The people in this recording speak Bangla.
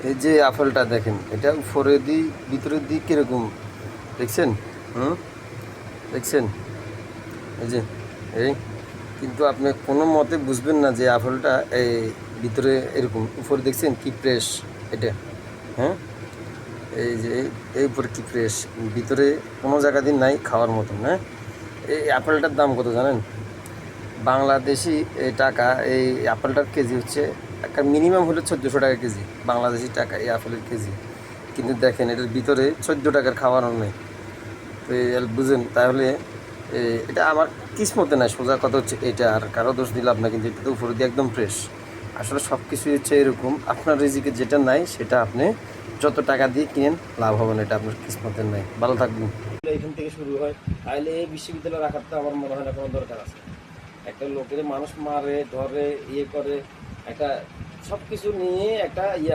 এই যে আপেলটা দেখেন, এটা উপরের দিক ভিতরের দিক কীরকম দেখছেন? হুম, দেখছেন? এই যে এই, কিন্তু আপনি কোনো মতে বুঝবেন না যে আপেলটা এই ভিতরে এরকম, উপরে দেখছেন কি ফ্রেশ এটা? হ্যাঁ, এই যে এই উপরে কি ফ্রেশ, ভিতরে কোনো জায়গা দিন নাই খাওয়ার মতন। হ্যাঁ, এই আপেলটার দাম কত জানেন? বাংলাদেশি এই টাকা এই আপেলটার কেজি হচ্ছে একটা মিনিমাম হলে 1400 টাকা কেজি, বাংলাদেশি টাকা এই আপেলের কেজি। কিন্তু দেখেন এটার ভিতরে 14 টাকার খাওয়ানো নেই। তো বুঝেন তাহলে এটা আমার কিসমতে নাই, সোজা কথা হচ্ছে এটা। আর কারো দোষ দিলাম না, কিন্তু এটা তো উপরে দিয়ে একদম ফ্রেশ। আসলে সব কিছুই হচ্ছে এরকম, আপনার রিজিকে যেটা নাই সেটা আপনি যত টাকা দিয়ে কিনেন লাভ হবে না, এটা আপনার কিসমতের নাই। ভালো থাকবেন। এখান থেকে শুরু হয়, তাহলে এই বিশ্ববিদ্যালয় রাখার তো আমার মনে হয় না কোনো দরকার আছে। একটা লোকের মানুষ মারে ধরে ইয়ে করে, একটা সব কিছু নিয়ে একটা ইয়া